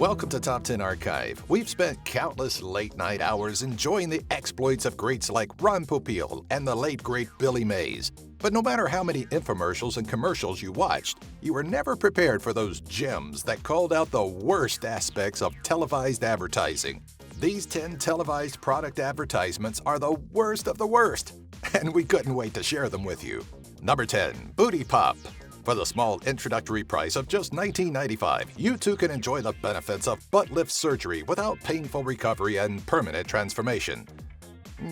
Welcome to Top 10 Archive. We've spent countless late-night hours enjoying the exploits of greats like Ron Popeil and the late great Billy Mays. But no matter how many infomercials and commercials you watched, you were never prepared for those gems that called out the worst aspects of televised advertising. These 10 televised product advertisements are the worst of the worst, and we couldn't wait to share them with you. Number 10. Booty Pop. For the small introductory price of just $19.95, you too can enjoy the benefits of butt lift surgery without painful recovery and permanent transformation.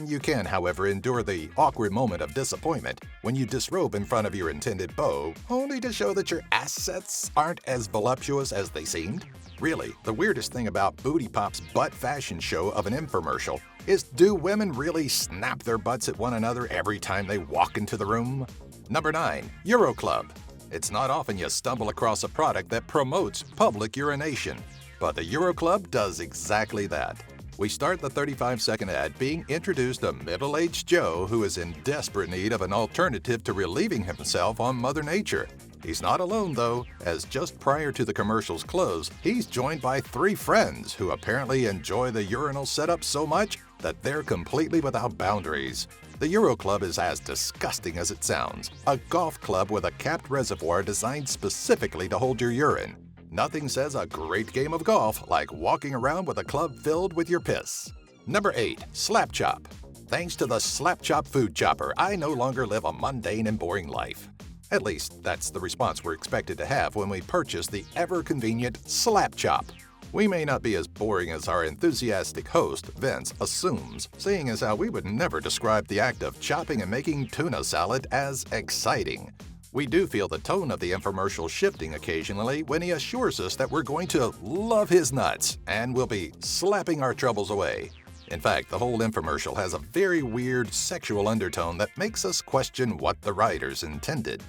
You can, however, endure the awkward moment of disappointment when you disrobe in front of your intended beau, only to show that your assets aren't as voluptuous as they seemed. Really, the weirdest thing about Booty Pop's butt fashion show of an infomercial is, do women really snap their butts at one another every time they walk into the room? Number 9. UroClub. It's not often you stumble across a product that promotes public urination, but the UroClub does exactly that. We start the 35-second ad being introduced a middle-aged Joe who is in desperate need of an alternative to relieving himself on Mother Nature. He's not alone, though, as just prior to the commercial's close, he's joined by 3 friends who apparently enjoy the urinal setup so much that they're completely without boundaries. The UroClub is as disgusting as it sounds, a golf club with a capped reservoir designed specifically to hold your urine. Nothing says a great game of golf like walking around with a club filled with your piss. Number 8. Slap Chop. Thanks to the Slap Chop food chopper, I no longer live a mundane and boring life. At least, that's the response we're expected to have when we purchase the ever-convenient Slap Chop. We may not be as boring as our enthusiastic host, Vince, assumes, seeing as how we would never describe the act of chopping and making tuna salad as exciting. We do feel the tone of the infomercial shifting occasionally when he assures us that we're going to love his nuts and we'll be slapping our troubles away. In fact, the whole infomercial has a very weird sexual undertone that makes us question what the writers intended.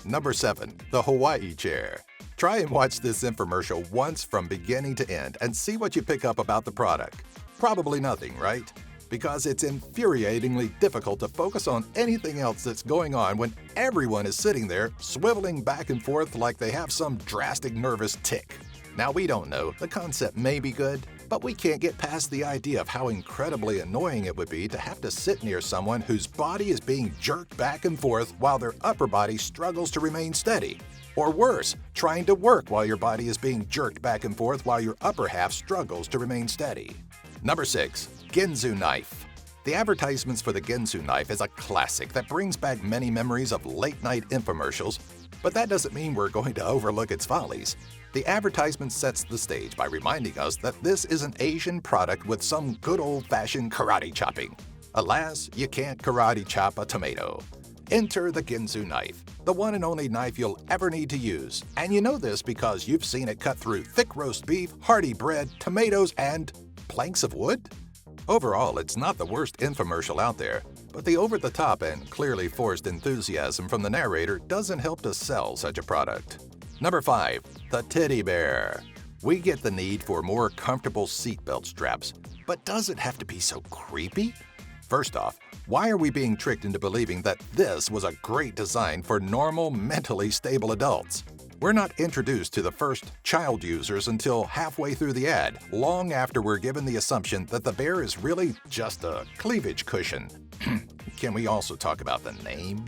Number 7. The Hawaii Chair. Try and watch this infomercial once from beginning to end and see what you pick up about the product. Probably nothing, right? Because it's infuriatingly difficult to focus on anything else that's going on when everyone is sitting there swiveling back and forth like they have some drastic nervous tic. Now, we don't know, the concept may be good, but we can't get past the idea of how incredibly annoying it would be to have to sit near someone whose body is being jerked back and forth while their upper body struggles to remain steady. Or worse, trying to work while your body is being jerked back and forth while your upper half struggles to remain steady. Number 6. Ginsu Knife. The advertisements for the Ginsu Knife is a classic that brings back many memories of late-night infomercials, but that doesn't mean we're going to overlook its follies. The advertisement sets the stage by reminding us that this is an Asian product with some good old-fashioned karate chopping. Alas, you can't karate chop a tomato. Enter the Ginsu Knife, the one and only knife you'll ever need to use. And you know this because you've seen it cut through thick roast beef, hearty bread, tomatoes, and planks of wood? Overall, it's not the worst infomercial out there, but the over-the-top and clearly forced enthusiasm from the narrator doesn't help to sell such a product. Number 5. The Tiddy Bear. We get the need for more comfortable seatbelt straps, but does it have to be so creepy? First off, why are we being tricked into believing that this was a great design for normal, mentally stable adults? We're not introduced to the first child users until halfway through the ad, long after we're given the assumption that the bear is really just a cleavage cushion. Can we also talk about the name?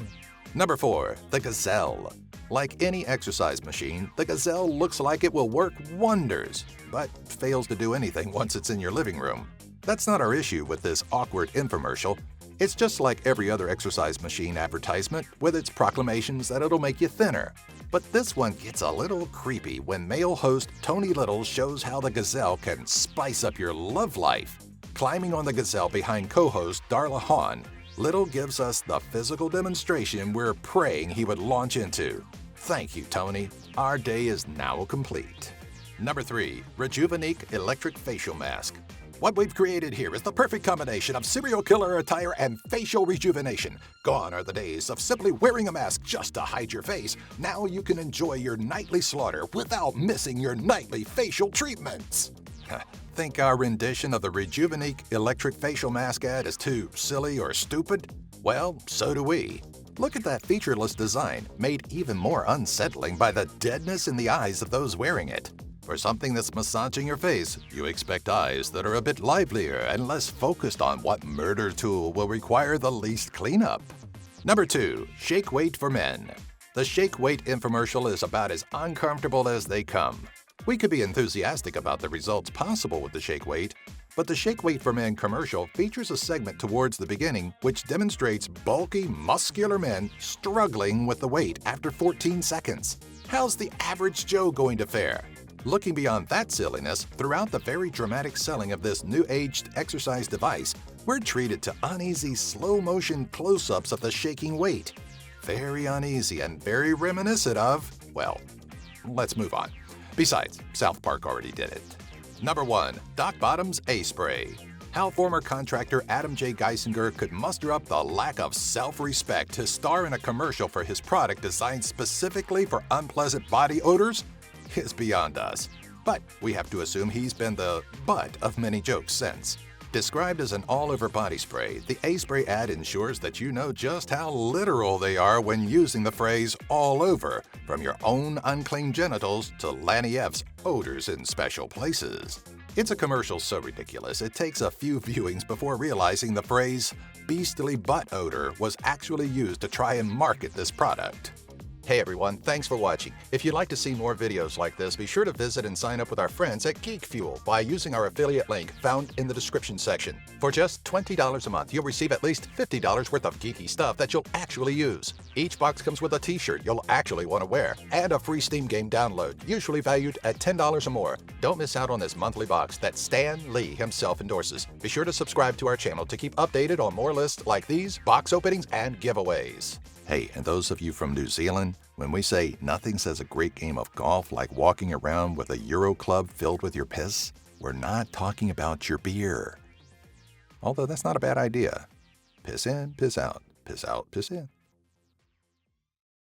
Number 4. The Gazelle. Like any exercise machine, the Gazelle looks like it will work wonders, but fails to do anything once it's in your living room. That's not our issue with this awkward infomercial. It's just like every other exercise machine advertisement with its proclamations that it'll make you thinner. But this one gets a little creepy when male host Tony Little shows how the Gazelle can spice up your love life. Climbing on the Gazelle behind co-host Darla Hahn, Little gives us the physical demonstration we're praying he would launch into. Thank you, Tony. Our day is now complete. Number 3. Rejuvenique Electric Facial Mask. What we've created here is the perfect combination of serial killer attire and facial rejuvenation. Gone are the days of simply wearing a mask just to hide your face. Now you can enjoy your nightly slaughter without missing your nightly facial treatments. Think our rendition of the Rejuvenique Electric Facial Mask ad is too silly or stupid? Well, so do we. Look at that featureless design, made even more unsettling by the deadness in the eyes of those wearing it. For something that's massaging your face, you expect eyes that are a bit livelier and less focused on what murder tool will require the least cleanup. Number 2. Shake Weight for Men. The Shake Weight infomercial is about as uncomfortable as they come. We could be enthusiastic about the results possible with the Shake Weight, but the Shake Weight for Men commercial features a segment towards the beginning which demonstrates bulky, muscular men struggling with the weight after 14 seconds. How's the average Joe going to fare? Looking beyond that silliness, throughout the very dramatic selling of this new-aged exercise device, we're treated to uneasy slow-motion close-ups of the shaking weight. Very uneasy and very reminiscent of, well, let's move on. Besides, South Park already did it. Number 1. Bottoms Aspray. How former contractor Adam J. Geisinger could muster up the lack of self-respect to star in a commercial for his product designed specifically for unpleasant body odors is beyond us. But we have to assume he's been the butt of many jokes since. Described as an all-over body spray, the A-Spray ad ensures that you know just how literal they are when using the phrase all over, from your own unclean genitals to Lanny F's odors in special places. It's a commercial so ridiculous it takes a few viewings before realizing the phrase beastly butt odor was actually used to try and market this product. Hey everyone, thanks for watching. If you'd like to see more videos like this, be sure to visit and sign up with our friends at Geek Fuel by using our affiliate link found in the description section. For just $20 a month, you'll receive at least $50 worth of geeky stuff that you'll actually use. Each box comes with a t-shirt you'll actually want to wear and a free Steam game download, usually valued at $10 or more. Don't miss out on this monthly box that Stan Lee himself endorses. Be sure to subscribe to our channel to keep updated on more lists like these, box openings, and giveaways. Hey, and those of you from New Zealand, when we say nothing says a great game of golf like walking around with a UroClub filled with your piss, we're not talking about your beer. Although that's not a bad idea. Piss in, piss out, piss out, piss in.